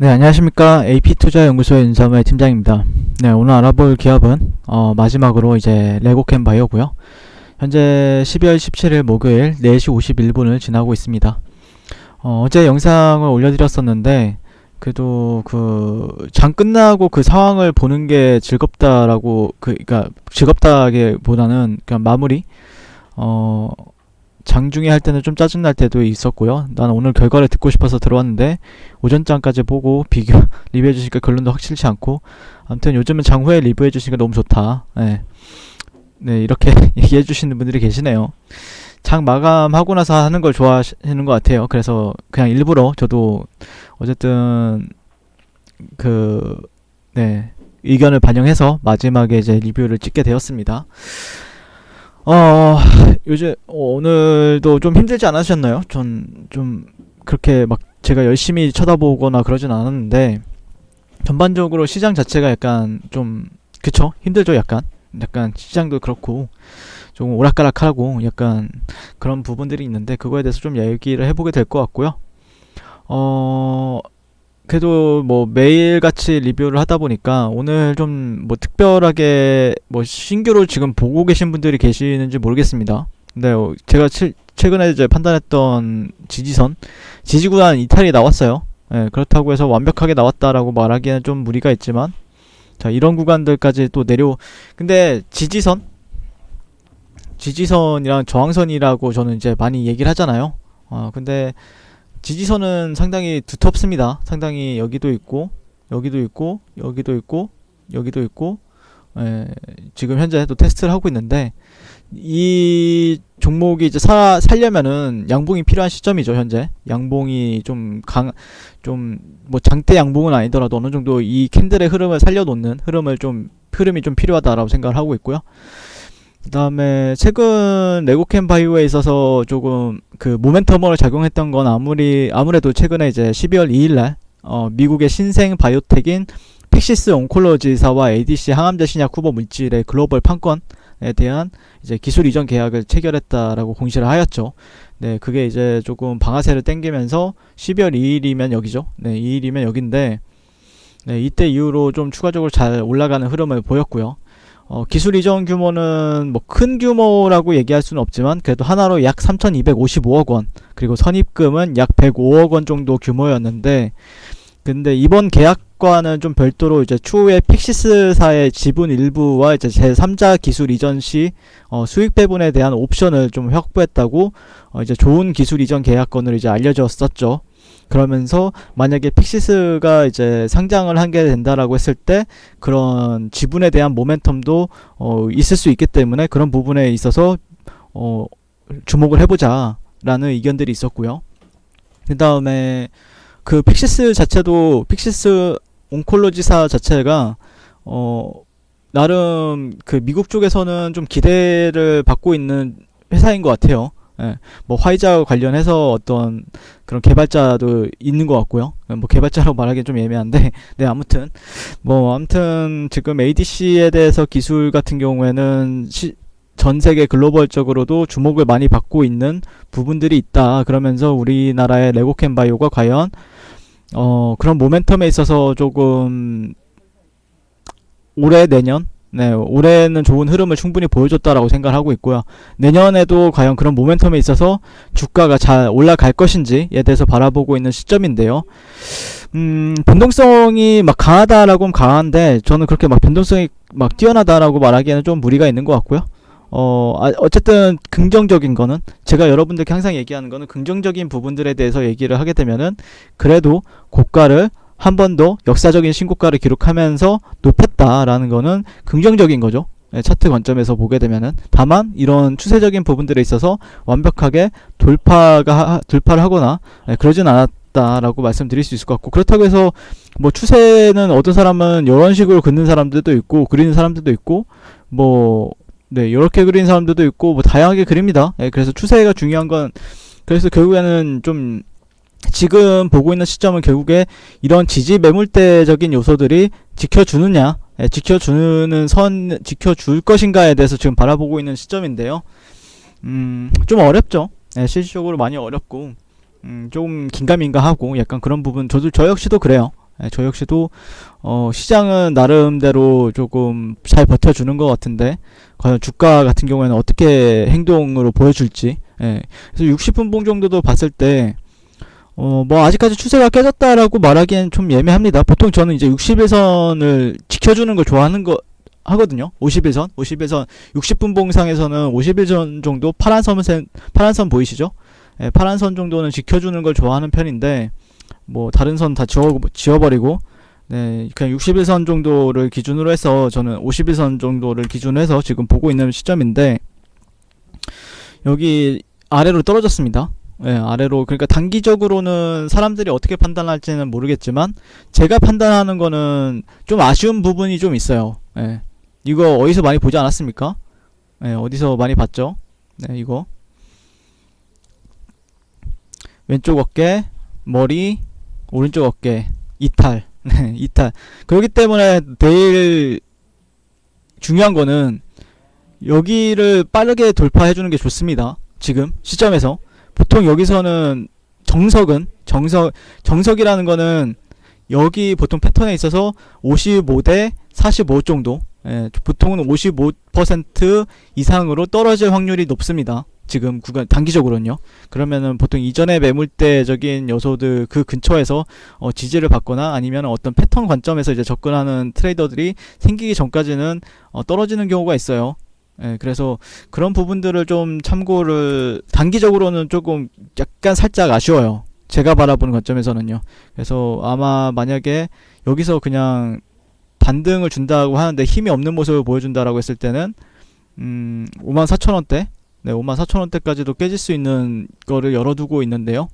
네, 안녕하십니까. AP투자연구소의 윤삼의 팀장입니다. 네, 오늘 알아볼 기업은 마지막으로 이제 레고캠 바이오고요. 현재 12월 17일 목요일 4시 51분을 지나고 있습니다. 어제 영상을 올려드렸었는데 그래도 장 끝나고 그 상황을 보는 게 즐겁다라고 그러니까 즐겁다기보다는 그냥 마무리 장중에 할 때는 좀 짜증날 때도 있었고요. 나는 오늘 결과를 듣고 싶어서 들어왔는데 오전장까지 보고 비교 리뷰해 주시니까 결론도 확실치 않고, 아무튼 요즘은 장후에 리뷰해 주시니까 너무 좋다. 네, 네 이렇게 얘기해 주시는 분들이 계시네요. 장 마감하고 나서 하는 걸 좋아하시는 것 같아요. 그래서 그냥 일부러 저도 어쨌든 네, 의견을 반영해서 마지막에 이제 리뷰를 찍게 되었습니다. 요즘 오늘도 좀 힘들지 않으셨나요? 전 좀 그렇게 막 제가 열심히 쳐다보거나 그러진 않았는데 전반적으로 시장 자체가 약간 좀 그쵸? 힘들죠, 약간 시장도 그렇고 좀 오락가락하고 약간 그런 부분들이 있는데 그거에 대해서 좀 얘기를 해보게 될 것 같고요. 어 그래도 뭐 매일같이 리뷰를 하다 보니까 오늘 좀 뭐 특별하게 뭐 신규로 지금 보고 계신 분들이 계시는지 모르겠습니다. 근데 제가 최근에 이제 판단했던 지지구간 이탈이 나왔어요. 예, 그렇다고 해서 완벽하게 나왔다라고 말하기에는 좀 무리가 있지만, 자, 이런 구간들까지 또 근데 지지선이랑 저항선이라고 저는 이제 많이 얘기를 하잖아요. 근데 지지선은 상당히 두텁습니다. 상당히 여기도 있고, 여기도 있고, 여기도 있고, 여기도 있고, 지금 현재 또 테스트를 하고 있는데, 이 종목이 이제 살려면은 양봉이 필요한 시점이죠, 현재. 양봉이 뭐 장대 양봉은 아니더라도 어느 정도 이 캔들의 흐름을 살려놓는 흐름이 좀 필요하다라고 생각을 하고 있고요. 그 다음에 최근 레고캠 바이오에 있어서 조금 모멘텀으로 작용했던 건 아무래도 최근에 이제 12월 2일날 미국의 신생 바이오텍인 팩시스 온콜로지사와 ADC 항암제 신약 후보 물질의 글로벌 판권에 대한 이제 기술 이전 계약을 체결했다라고 공시를 하였죠. 네, 그게 이제 조금 방아쇠를 당기면서 12월 2일이면 여기죠. 네, 2일이면 여긴데, 네, 이때 이후로 좀 추가적으로 잘 올라가는 흐름을 보였고요. 기술 이전 규모는 뭐 큰 규모라고 얘기할 수는 없지만 그래도 하나로 약 3,255억 원, 그리고 선입금은 약 105억 원 정도 규모였는데, 근데 이번 계약과는 좀 별도로 이제 추후에 픽시스사의 지분 일부와 이제 제3자 기술 이전 시 수익 배분에 대한 옵션을 좀 확보했다고 이제 좋은 기술 이전 계약건으로 이제 알려졌었죠. 그러면서 만약에 픽시스가 이제 상장을 하게 된다라고 했을 때 그런 지분에 대한 모멘텀도 있을 수 있기 때문에 그런 부분에 있어서 주목을 해보자라는 의견들이 있었고요. 그 다음에 픽시스 온콜로지사 자체가 나름 미국 쪽에서는 좀 기대를 받고 있는 회사인 것 같아요. 예, 뭐 화이자 관련해서 어떤 그런 개발자도 있는 것 같고요. 뭐 개발자라고 말하기엔 좀 애매한데, 네, 아무튼 지금 ADC에 대해서 기술 같은 경우에는 전 세계 글로벌적으로도 주목을 많이 받고 있는 부분들이 있다. 그러면서 우리나라의 레고캠 바이오가 과연 그런 모멘텀에 있어서 조금 올해는 좋은 흐름을 충분히 보여줬다라고 생각을 하고 있고요. 내년에도 과연 그런 모멘텀에 있어서 주가가 잘 올라갈 것인지에 대해서 바라보고 있는 시점인데요. 변동성이 막 강하다라고 하면 강한데, 저는 그렇게 막 변동성이 막 뛰어나다라고 말하기에는 좀 무리가 있는 것 같고요. 어쨌든 긍정적인 거는, 제가 여러분들께 항상 얘기하는 거는 긍정적인 부분들에 대해서 얘기를 하게 되면은 그래도 고가를 한 번 더 역사적인 신고가를 기록하면서 높였다라는 거는 긍정적인 거죠. 네, 차트 관점에서 보게 되면은. 다만 이런 추세적인 부분들에 있어서 완벽하게 돌파를 하거나 그러진 않았다라고 말씀드릴 수 있을 것 같고, 그렇다고 해서 뭐 추세는 어떤 사람은 이런 식으로 긋는 사람들도 있고 그리는 사람들도 있고 뭐 네, 이렇게 그리는 사람들도 있고 뭐 다양하게 그립니다. 그래서 추세가 중요한 건, 그래서 결국에는 좀 지금 보고 있는 시점은 결국에 이런 지지 매물대적인 요소들이 지켜줄 것인가에 대해서 지금 바라보고 있는 시점인데요. 좀 어렵죠. 실질적으로 많이 어렵고, 좀 긴가민가하고 약간 그런 부분, 저 역시도 그래요. 저 역시도 시장은 나름대로 조금 잘 버텨주는 것 같은데 과연 주가 같은 경우에는 어떻게 행동으로 보여줄지. 그래서 60분봉 정도도 봤을 때 뭐 아직까지 추세가 깨졌다라고 말하기엔 좀 예매합니다. 보통 저는 이제 61선을 지켜주는 걸 좋아하는 거 하거든요. 51선 60분 봉상에서는 51선 정도 파란 선 보이시죠? 파란 선 정도는 지켜주는 걸 좋아하는 편인데 뭐 다른 선 다 지워버리고 그냥 61선 정도를 기준으로 해서 저는 51선 정도를 기준으로 해서 지금 보고 있는 시점인데 여기 아래로 떨어졌습니다. 아래로. 그러니까 단기적으로는 사람들이 어떻게 판단할지는 모르겠지만 제가 판단하는 거는 좀 아쉬운 부분이 좀 있어요. 이거 어디서 많이 보지 않았습니까? 어디서 많이 봤죠? 이거 왼쪽 어깨, 머리, 오른쪽 어깨 이탈. 이탈. 그렇기 때문에 내일 중요한 거는 여기를 빠르게 돌파해주는 게 좋습니다. 지금 시점에서 보통 여기서는 정석이라는 거는 여기 보통 패턴에 있어서 55 대 45 정도, 보통은 55% 이상으로 떨어질 확률이 높습니다. 지금 구간 단기적으로는요. 그러면은 보통 이전의 매물대적인 요소들 그 근처에서 지지를 받거나 아니면 어떤 패턴 관점에서 이제 접근하는 트레이더들이 생기기 전까지는 떨어지는 경우가 있어요. 그래서 그런 부분들을 좀 참고를, 단기적으로는 조금 약간 살짝 아쉬워요. 제가 바라보는 관점에서는요. 그래서 아마 만약에 여기서 그냥 반등을 준다고 하는데 힘이 없는 모습을 보여준다라고 했을 때는 54,000원대 54,000원대까지도 깨질 수 있는 거를 열어두고 있는데요.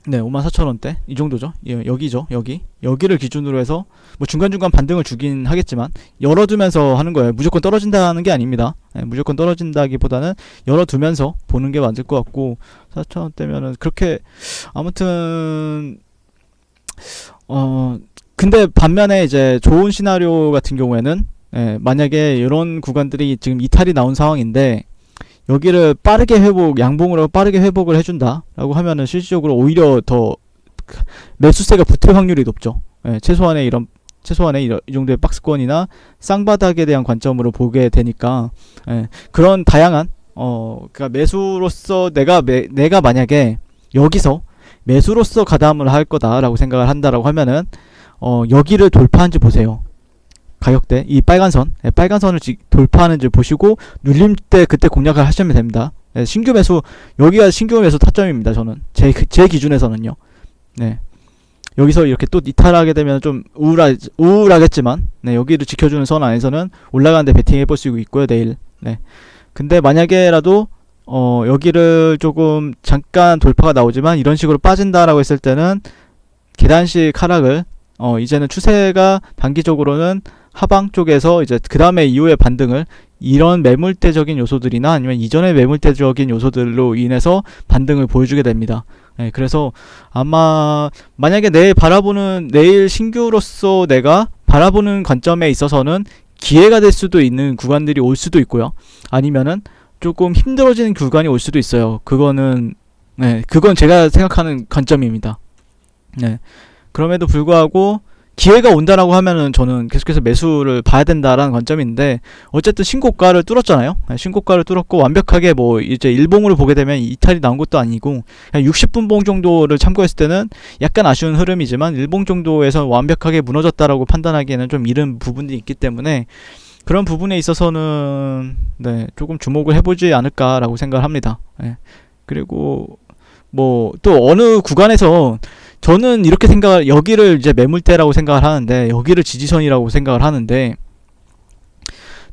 54,000원대 이 정도죠. 여기죠. 여기를 기준으로 해서 뭐 중간중간 반등을 주긴 하겠지만 열어두면서 하는 거예요. 무조건 떨어진다는 게 아닙니다. 무조건 떨어진다기보다는 열어두면서 보는 게 맞을 것 같고, 4,000원대면은 그렇게 아무튼 근데 반면에 이제 좋은 시나리오 같은 경우에는 만약에 이런 구간들이 지금 이탈이 나온 상황인데 여기를 빠르게 양봉으로 빠르게 회복을 해준다 라고 하면은 실질적으로 오히려 더 매수세가 붙을 확률이 높죠. 최소한의 이 정도의 박스권이나 쌍바닥에 대한 관점으로 보게 되니까, 그런 다양한 그러니까 매수로서 내가 만약에 여기서 매수로서 가담을 할 거다라고 생각을 한다라고 하면은 여기를 돌파한지 보세요. 가격대 이 빨간선을 돌파하는지 보시고 눌림 때 그때 공략을 하시면 됩니다. 신규 매수, 여기가 신규 매수 타점입니다. 저는 제 기준에서는요. 여기서 이렇게 또 이탈하게 되면 좀 우울하겠지만 여기를 지켜주는 선 안에서는 올라가는데 베팅해 볼 수 있고요, 내일. 근데 만약에라도 여기를 조금 잠깐 돌파가 나오지만 이런 식으로 빠진다라고 했을 때는 계단식 하락을 이제는 추세가 단기적으로는 하방 쪽에서 이제 그 다음에 이후의 반등을 이런 매물대적인 요소들이나 아니면 이전의 매물대적인 요소들로 인해서 반등을 보여주게 됩니다. 그래서 아마 만약에 내일 신규로서 내가 바라보는 관점에 있어서는 기회가 될 수도 있는 구간들이 올 수도 있고요. 아니면은 조금 힘들어지는 구간이 올 수도 있어요. 그건 제가 생각하는 관점입니다. 그럼에도 불구하고 기회가 온다라고 하면은 저는 계속해서 매수를 봐야 된다라는 관점인데, 어쨌든 신고가를 뚫었잖아요. 신고가를 뚫었고 완벽하게 뭐 이제 일봉으로 보게 되면 이탈이 나온 것도 아니고 그냥 60분봉 정도를 참고했을 때는 약간 아쉬운 흐름이지만 일봉 정도에서 완벽하게 무너졌다라고 판단하기에는 좀 이른 부분이 있기 때문에 그런 부분에 있어서는 조금 주목을 해보지 않을까라고 생각을 합니다. 그리고 뭐 또 어느 구간에서 저는 이렇게 여기를 이제 매물대라고 생각을 하는데 여기를 지지선이라고 생각을 하는데,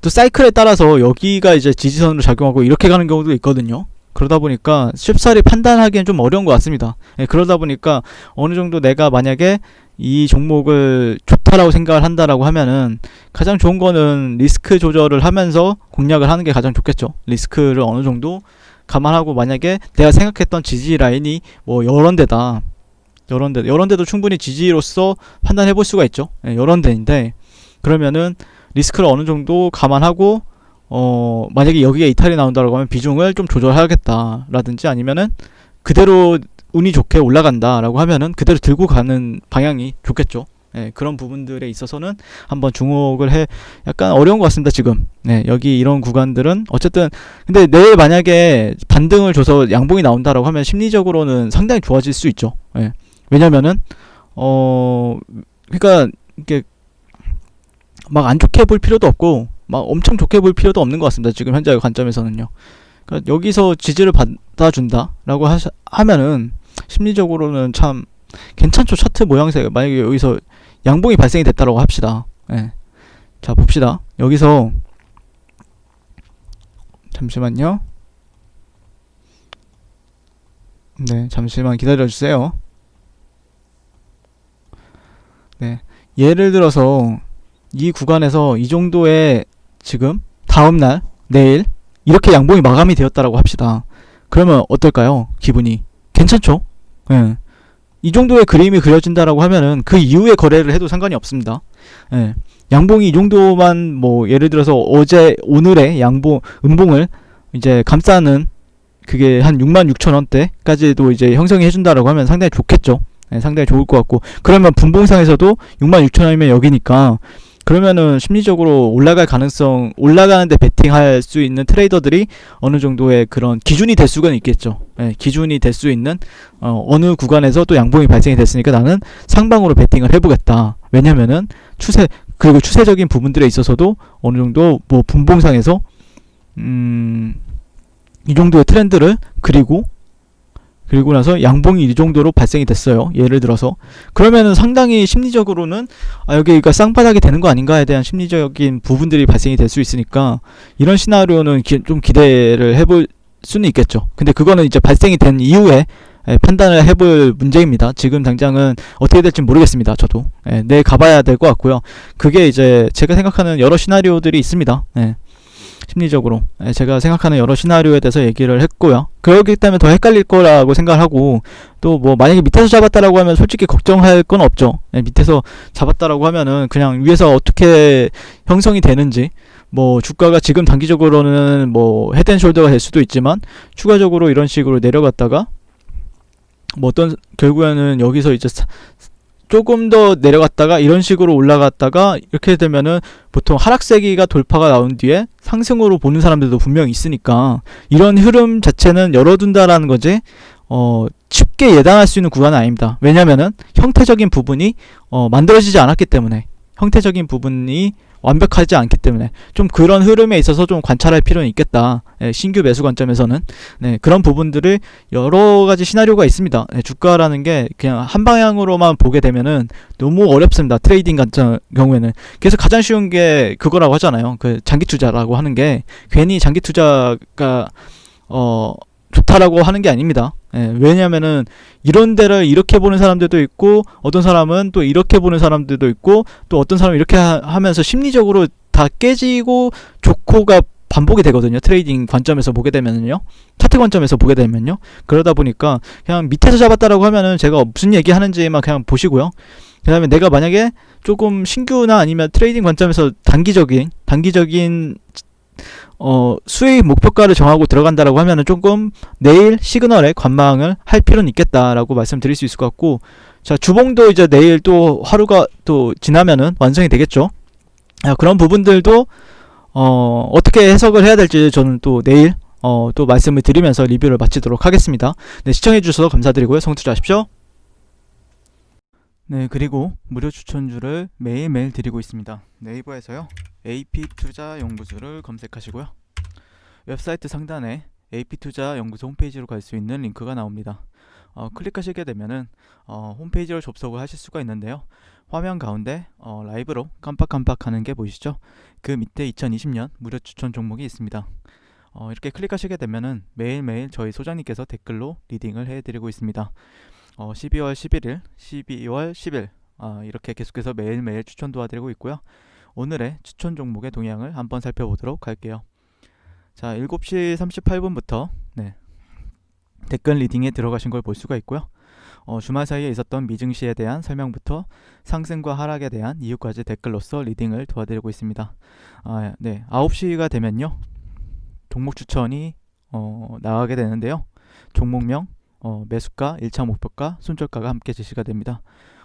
또 사이클에 따라서 여기가 이제 지지선으로 작용하고 이렇게 가는 경우도 있거든요. 그러다 보니까 쉽사리 판단하기엔 좀 어려운 것 같습니다. 그러다 보니까 어느 정도 내가 만약에 이 종목을 좋다라고 생각을 한다라고 하면은 가장 좋은 거는 리스크 조절을 하면서 공략을 하는 게 가장 좋겠죠. 리스크를 어느 정도 감안하고, 만약에 내가 생각했던 지지 라인이 뭐 이런 데도 충분히 지지로서 판단해 볼 수가 있죠. 이런 데인데 그러면은 리스크를 어느 정도 감안하고 만약에 여기에 이탈이 나온다고 하면 비중을 좀 조절하겠다라든지, 아니면은 그대로 운이 좋게 올라간다라고 하면은 그대로 들고 가는 방향이 좋겠죠. 예, 그런 부분들에 있어서는 한번 주목을 해. 약간 어려운 것 같습니다 지금. 네, 여기 이런 구간들은 어쨌든 근데 내일 만약에 반등을 줘서 양봉이 나온다라고 하면 심리적으로는 상당히 좋아질 수 있죠. 예, 왜냐면은 그러니까 이게 막 안 좋게 볼 필요도 없고 막 엄청 좋게 볼 필요도 없는 것 같습니다 지금 현재 관점에서는요. 그러니까 여기서 지지를 받아준다라고 하면은 심리적으로는 참 괜찮죠. 차트 모양새 만약에 여기서 양봉이 발생이 됐다라고 합시다. 예. 자 봅시다. 여기서 잠시만요. 네, 잠시만 기다려주세요. 네, 예를 들어서 이 구간에서 이 정도의 지금 다음날 내일 이렇게 양봉이 마감이 되었다라고 합시다. 그러면 어떨까요? 기분이 괜찮죠? 예. 이 정도의 그림이 그려진다라고 하면은 그 이후에 거래를 해도 상관이 없습니다. 예. 양봉이 이 정도만 뭐 예를 들어서 어제 오늘의 음봉을 이제 감싸는 그게 한 66,000원대까지도 이제 형성이 해준다라고 하면 상당히 좋겠죠. 예, 상당히 좋을 것 같고 그러면 분봉상에서도 66,000원이면 여기니까 그러면은 심리적으로 올라갈 가능성 올라가는데 베팅할 수 있는 트레이더들이 어느 정도의 그런 기준이 될 수가 있겠죠. 예, 기준이 될 수 있는 어느 구간에서 또 양봉이 발생이 됐으니까 나는 상방으로 베팅을 해보겠다. 왜냐면은 그리고 추세적인 부분들에 있어서도 어느 정도 뭐 분봉상에서 이 정도의 트렌드를 그리고 나서 양봉이 이 정도로 발생이 됐어요. 예를 들어서 그러면은 상당히 심리적으로는 여기가 쌍바닥이 되는 거 아닌가에 대한 심리적인 부분들이 발생이 될 수 있으니까 이런 시나리오는 좀 기대를 해볼 수는 있겠죠. 근데 그거는 이제 발생이 된 이후에 판단을 해볼 문제입니다. 지금 당장은 어떻게 될지 모르겠습니다. 저도 내일 가봐야 될 것 같고요. 그게 이제 제가 생각하는 여러 시나리오들이 있습니다. 심리적으로 제가 생각하는 여러 시나리오에 대해서 얘기를 했고요. 그렇기 때문에 더 헷갈릴 거라고 생각하고 또 뭐 만약에 밑에서 잡았다라고 하면 솔직히 걱정할 건 없죠. 밑에서 잡았다라고 하면은 그냥 위에서 어떻게 형성이 되는지 뭐 주가가 지금 단기적으로는 뭐 헤드앤숄더가 될 수도 있지만 추가적으로 이런 식으로 내려갔다가 뭐 어떤 결국에는 여기서 이제 조금 더 내려갔다가 이런 식으로 올라갔다가 이렇게 되면은 보통 하락세기가 돌파가 나온 뒤에 상승으로 보는 사람들도 분명히 있으니까 이런 흐름 자체는 열어둔다라는 거지 쉽게 예단할 수 있는 구간은 아닙니다. 왜냐면은 형태적인 부분이 만들어지지 않았기 때문에 형태적인 부분이 완벽하지 않기 때문에 좀 그런 흐름에 있어서 좀 관찰할 필요는 있겠다. 신규 매수 관점에서는 그런 부분들을 여러 가지 시나리오가 있습니다. 주가라는 게 그냥 한 방향으로만 보게 되면은 너무 어렵습니다. 트레이딩 관점 경우에는. 그래서 가장 쉬운 게 그거라고 하잖아요. 그 장기 투자라고 하는 게 괜히 장기 투자가 좋다라고 하는 게 아닙니다. 왜냐면은 이런 데를 이렇게 보는 사람들도 있고 어떤 사람은 또 이렇게 보는 사람들도 있고 또 어떤 사람은 이렇게 하면서 심리적으로 다 깨지고 좋고가 반복이 되거든요. 트레이딩 관점에서 보게 되면요. 차트 관점에서 보게 되면요. 그러다 보니까 그냥 밑에서 잡았다라고 하면은 제가 무슨 얘기 하는지만 그냥 보시고요. 그 다음에 내가 만약에 조금 신규나 아니면 트레이딩 관점에서 단기적인 수익 목표가를 정하고 들어간다라고 하면은 조금 내일 시그널에 관망을 할 필요는 있겠다라고 말씀드릴 수 있을 것 같고, 자 주봉도 이제 내일 또 하루가 또 지나면은 완성이 되겠죠. 그런 부분들도 어떻게 해석을 해야 될지 저는 또 내일 또 말씀을 드리면서 리뷰를 마치도록 하겠습니다. 네, 시청해 주셔서 감사드리고요. 성투자하십시오. 네, 그리고 무료 추천주를 매일매일 드리고 있습니다. 네이버에서요, AP투자연구소를 검색하시고요. 웹사이트 상단에 AP투자연구소 홈페이지로 갈 수 있는 링크가 나옵니다. 클릭하시게 되면은 홈페이지로 접속을 하실 수가 있는데요. 화면 가운데 라이브로 깜빡깜빡하는 게 보이시죠? 그 밑에 2020년 무료 추천 종목이 있습니다. 이렇게 클릭하시게 되면은 매일매일 저희 소장님께서 댓글로 리딩을 해드리고 있습니다. 12월 11일, 12월 10일 이렇게 계속해서 매일매일 추천 도와드리고 있고요. 오늘의 추천 종목의 동향을 한번 살펴보도록 할게요. 자, 7시 38분부터 댓글 리딩에 들어가신 걸 볼 수가 있고요. 주말 사이에 있었던 미증시에 대한 설명부터 상승과 하락에 대한 이유까지 댓글로서 리딩을 도와드리고 있습니다. 9시가 되면요, 종목 추천이 나가게 되는데요. 종목명 매수가, 1차 목표가, 손절가가 함께 제시가 됩니다.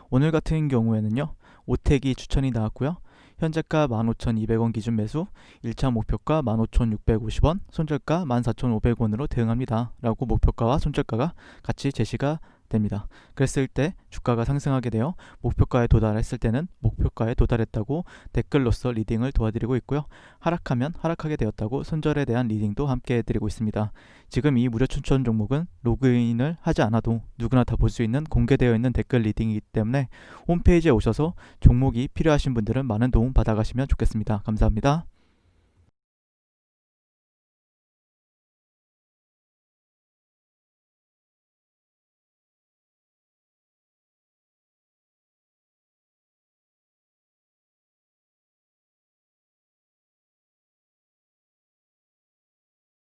오늘 같은 경우에는요, 오택이 추천이 나왔고요. 현재가 15,200원 기준 매수, 1차 목표가 15,650원, 손절가 14,500원으로 대응합니다. 라고 목표가와 손절가가 같이 제시가 됩니다. 그랬을 때 주가가 상승하게 되어 목표가에 도달했을 때는 목표가에 도달했다고 댓글로서 리딩을 도와드리고 있고요. 하락하면 하락하게 되었다고 손절에 대한 리딩도 함께 해드리고 있습니다. 지금 이 무료 추천 종목은 로그인을 하지 않아도 누구나 다 볼 수 있는 공개되어 있는 댓글 리딩이기 때문에 홈페이지에 오셔서 종목이 필요하신 분들은 많은 도움 받아가시면 좋겠습니다. 감사합니다.